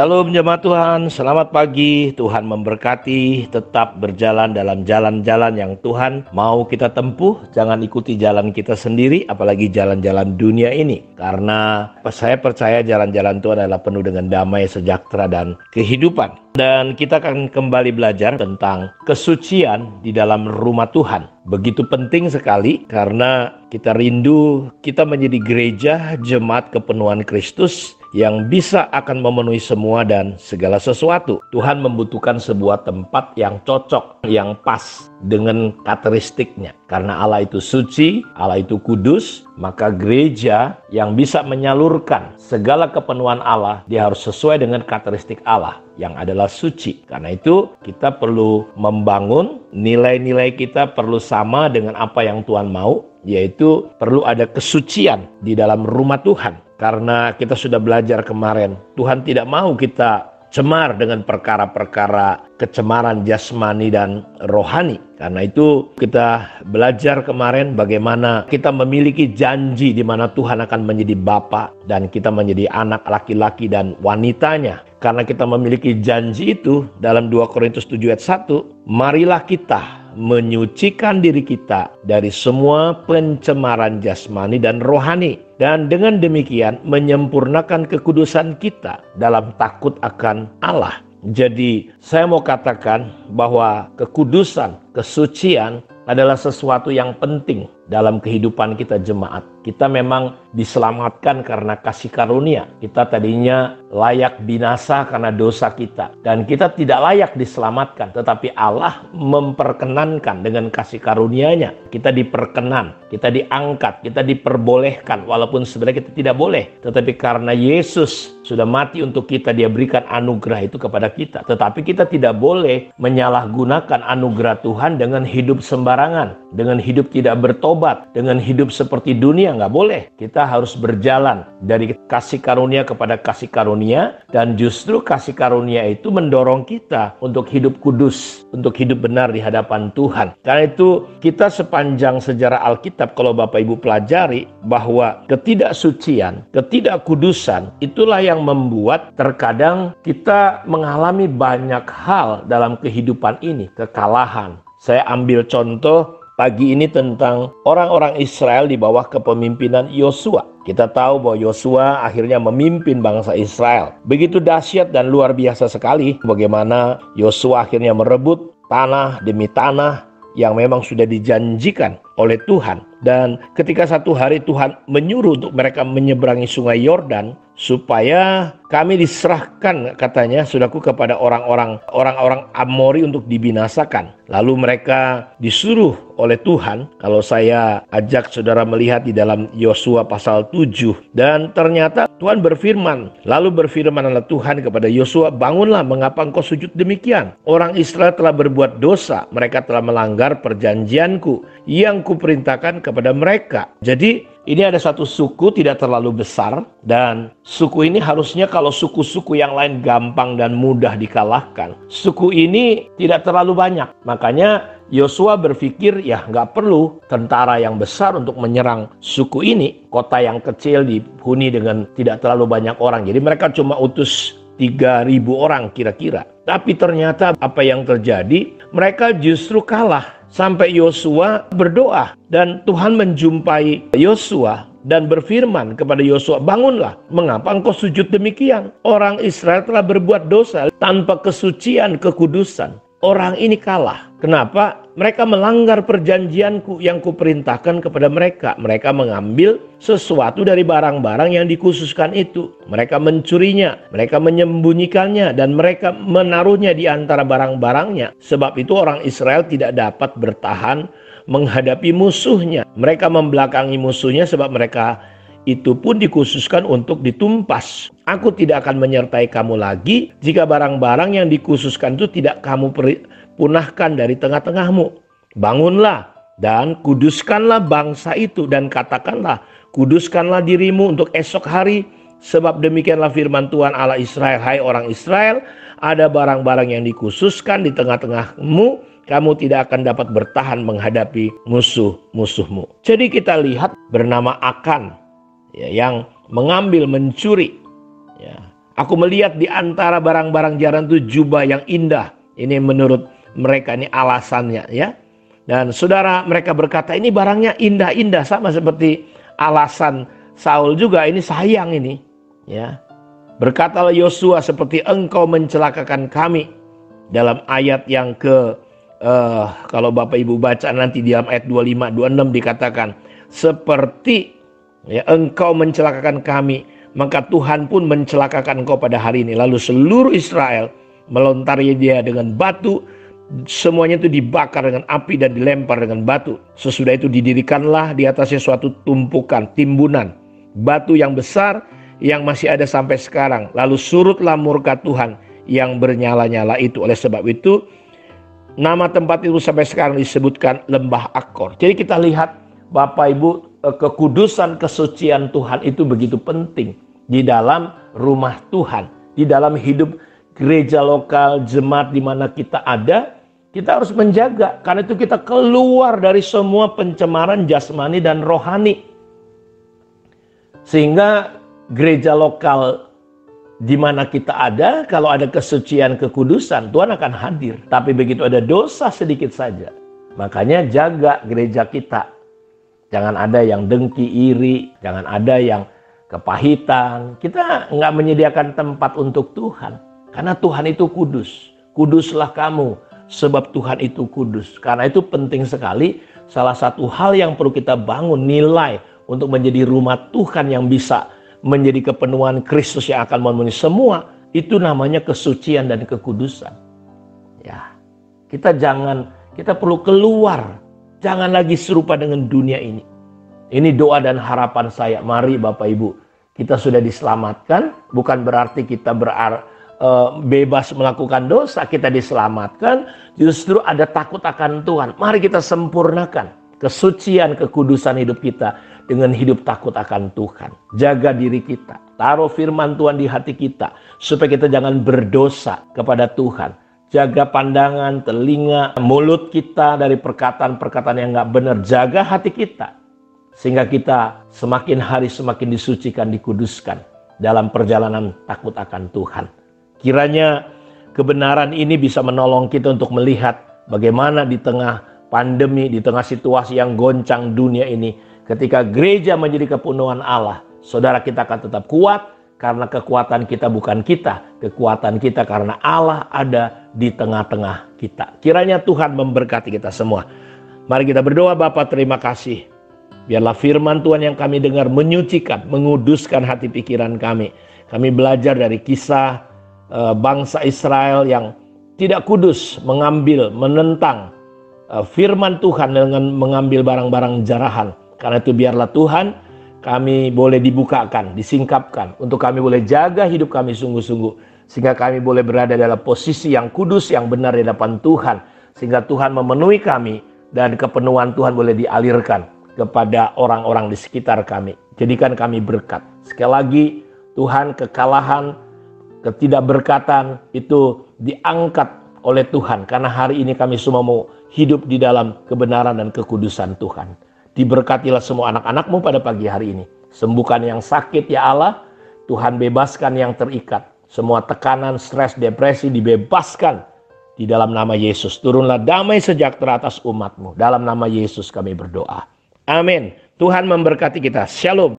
Shalom jemaat Tuhan, selamat pagi. Tuhan memberkati, tetap berjalan dalam jalan-jalan yang Tuhan mau kita tempuh. Jangan ikuti jalan kita sendiri, apalagi jalan-jalan dunia ini. Karena saya percaya jalan-jalan Tuhan adalah penuh dengan damai, sejahtera, dan kehidupan. Dan kita akan kembali belajar tentang kesucian di dalam rumah Tuhan. Begitu penting sekali karena kita rindu kita menjadi gereja jemaat kepenuhan Kristus yang bisa akan memenuhi semua dan segala sesuatu. Tuhan membutuhkan sebuah tempat yang cocok, yang pas dengan karakteristiknya. Karena Allah itu suci, Allah itu kudus, maka gereja yang bisa menyalurkan segala kepenuhan Allah, dia harus sesuai dengan karakteristik Allah yang adalah suci. Karena itu kita perlu membangun nilai-nilai kita perlu sama dengan apa yang Tuhan mau, yaitu perlu ada kesucian di dalam rumah Tuhan. Karena kita sudah belajar kemarin, Tuhan tidak mau kita cemar dengan perkara-perkara kecemaran jasmani dan rohani. Karena itu kita belajar kemarin bagaimana kita memiliki janji di mana Tuhan akan menjadi Bapa dan kita menjadi anak laki-laki dan wanitanya. Karena kita memiliki janji itu dalam 2 Korintus 7 ayat 1, marilah kita menyucikan diri kita dari semua pencemaran jasmani dan rohani. Dan dengan demikian menyempurnakan kekudusan kita dalam takut akan Allah. Jadi saya mau katakan bahwa kekudusan, kesucian adalah sesuatu yang penting dalam kehidupan kita jemaat. Kita memang diselamatkan karena kasih karunia. Kita tadinya layak binasa karena dosa kita. Dan kita tidak layak diselamatkan. Tetapi Allah memperkenankan dengan kasih karunia-Nya. Kita diperkenan, kita diangkat, kita diperbolehkan. Walaupun sebenarnya kita tidak boleh. Tetapi karena Yesus sudah mati untuk kita, Dia berikan anugerah itu kepada kita. Tetapi kita tidak boleh menyalahgunakan anugerah Tuhan dengan hidup sembarangan. Dengan hidup tidak bertobat. Dengan hidup seperti dunia. Nggak boleh. Kita harus berjalan dari kasih karunia kepada kasih karunia, dan justru kasih karunia itu mendorong kita untuk hidup kudus, untuk hidup benar di hadapan Tuhan. Karena itu kita sepanjang sejarah Alkitab, kalau Bapak Ibu pelajari, bahwa ketidaksucian, ketidakkudusan itulah yang membuat terkadang kita mengalami banyak hal dalam kehidupan ini, kekalahan. Saya ambil contoh pagi ini tentang orang-orang Israel di bawah kepemimpinan Yosua. Kita tahu bahwa Yosua akhirnya memimpin bangsa Israel. Begitu dahsyat dan luar biasa sekali bagaimana Yosua akhirnya merebut tanah demi tanah yang memang sudah dijanjikan oleh Tuhan. Dan ketika satu hari Tuhan menyuruh untuk mereka menyeberangi sungai Yordan, supaya kami diserahkan, katanya, saudaraku, kepada orang-orang Amori untuk dibinasakan. Lalu mereka disuruh oleh Tuhan. Kalau saya ajak saudara melihat di dalam Yosua pasal 7. Dan ternyata Tuhan berfirman. Lalu berfirmanlah Tuhan kepada Yosua, bangunlah, mengapa engkau sujud demikian? Orang Israel telah berbuat dosa. Mereka telah melanggar perjanjianku yang kuperintahkan kepada mereka. Jadi ini ada satu suku tidak terlalu besar, dan suku ini harusnya kalau suku-suku yang lain gampang dan mudah dikalahkan, suku ini tidak terlalu banyak. Makanya Yosua berpikir ya nggak perlu tentara yang besar untuk menyerang suku ini. Kota yang kecil dihuni dengan tidak terlalu banyak orang. Jadi mereka cuma utus 3.000 orang kira-kira. Tapi ternyata apa yang terjadi? Mereka justru kalah. Sampai Yosua berdoa dan Tuhan menjumpai Yosua dan berfirman kepada Yosua, bangunlah, mengapa engkau sujud demikian? Orang Israel telah berbuat dosa tanpa kesucian, kekudusan. Orang ini kalah. Kenapa? Mereka melanggar perjanjianku yang kuperintahkan kepada mereka. Mereka mengambil sesuatu dari barang-barang yang dikhususkan itu. Mereka mencurinya, mereka menyembunyikannya, dan mereka menaruhnya di antara barang-barangnya. Sebab itu orang Israel tidak dapat bertahan menghadapi musuhnya. Mereka membelakangi musuhnya sebab mereka itu pun dikhususkan untuk ditumpas. Aku tidak akan menyertai kamu lagi jika barang-barang yang dikhususkan itu tidak kamu punahkan dari tengah-tengahmu. Bangunlah dan kuduskanlah bangsa itu, dan katakanlah, kuduskanlah dirimu untuk esok hari, sebab demikianlah firman Tuhan Allah Israel. Hai orang Israel, ada barang-barang yang dikhususkan di tengah-tengahmu, kamu tidak akan dapat bertahan menghadapi musuh-musuhmu. Jadi kita lihat bernama Akan, yang mengambil, mencuri. Aku melihat di antara barang-barang jarang itu jubah yang indah. Ini menurut mereka, ini alasannya ya. Dan saudara, mereka berkata ini barangnya indah-indah, sama seperti alasan Saul juga, ini sayang ini ya. Berkatalah Yosua, seperti engkau mencelakakan kami. Dalam ayat yang kalau Bapak Ibu baca nanti di dalam ayat 25-26 dikatakan, seperti ya, engkau mencelakakan kami, maka Tuhan pun mencelakakan engkau pada hari ini. Lalu seluruh Israel melontari dia dengan batu, semuanya itu dibakar dengan api dan dilempar dengan batu. Sesudah itu didirikanlah di atasnya suatu tumpukan, timbunan batu yang besar yang masih ada sampai sekarang. Lalu surutlah murka Tuhan yang bernyala-nyala itu. Oleh sebab itu nama tempat itu sampai sekarang disebutkan Lembah Akor. Jadi kita lihat Bapak Ibu, kekudusan, kesucian Tuhan itu begitu penting di dalam rumah Tuhan, di dalam hidup gereja lokal, jemaat di mana kita ada. Kita harus menjaga, karena itu kita keluar dari semua pencemaran jasmani dan rohani. Sehingga gereja lokal di mana kita ada, kalau ada kesucian, kekudusan, Tuhan akan hadir. Tapi begitu ada dosa sedikit saja, makanya jaga gereja kita. Jangan ada yang dengki, iri, jangan ada yang kepahitan. Kita nggak menyediakan tempat untuk Tuhan, karena Tuhan itu kudus. Kuduslah kamu, sebab Tuhan itu kudus. Karena itu penting sekali, salah satu hal yang perlu kita bangun, nilai untuk menjadi rumah Tuhan yang bisa menjadi kepenuhan Kristus yang akan memenuhi semua, itu namanya kesucian dan kekudusan. Ya, kita perlu keluar, jangan lagi serupa dengan dunia ini. Ini doa dan harapan saya. Mari Bapak Ibu, kita sudah diselamatkan, bukan berarti kita bebas melakukan dosa. Kita diselamatkan, justru ada takut akan Tuhan. Mari kita sempurnakan kesucian, kekudusan hidup kita dengan hidup takut akan Tuhan. Jaga diri kita, taruh firman Tuhan di hati kita, supaya kita jangan berdosa kepada Tuhan. Jaga pandangan, telinga, mulut kita dari perkataan-perkataan yang gak benar. Jaga hati kita, sehingga kita semakin hari semakin disucikan, dikuduskan dalam perjalanan takut akan Tuhan. Kiranya kebenaran ini bisa menolong kita untuk melihat bagaimana di tengah pandemi, di tengah situasi yang goncang dunia ini, ketika gereja menjadi kepenuhan Allah, saudara, kita akan tetap kuat, karena kekuatan kita bukan kita, kekuatan kita karena Allah ada di tengah-tengah kita. Kiranya Tuhan memberkati kita semua. Mari kita berdoa. Bapa, terima kasih. Biarlah firman Tuhan yang kami dengar menyucikan, menguduskan hati pikiran kami. Kami belajar dari kisah bangsa Israel yang tidak kudus, menentang firman Tuhan dengan mengambil barang-barang jarahan. Karena itu biarlah Tuhan, kami boleh dibukakan, disingkapkan, untuk kami boleh jaga hidup kami sungguh-sungguh, sehingga kami boleh berada dalam posisi yang kudus, yang benar di hadapan Tuhan, sehingga Tuhan memenuhi kami dan kepenuhan Tuhan boleh dialirkan kepada orang-orang di sekitar kami. Jadikan kami berkat. Sekali lagi, Tuhan, kekalahan, ketidakberkatan itu diangkat oleh Tuhan, karena hari ini kami semua mau hidup di dalam kebenaran dan kekudusan Tuhan. Diberkatilah semua anak-anak-Mu pada pagi hari ini. Sembuhkan yang sakit ya Allah. Tuhan, bebaskan yang terikat. Semua tekanan, stres, depresi dibebaskan di dalam nama Yesus. Turunlah damai sejahtera atas umat-Mu. Dalam nama Yesus kami berdoa. Amin. Tuhan memberkati kita. Shalom.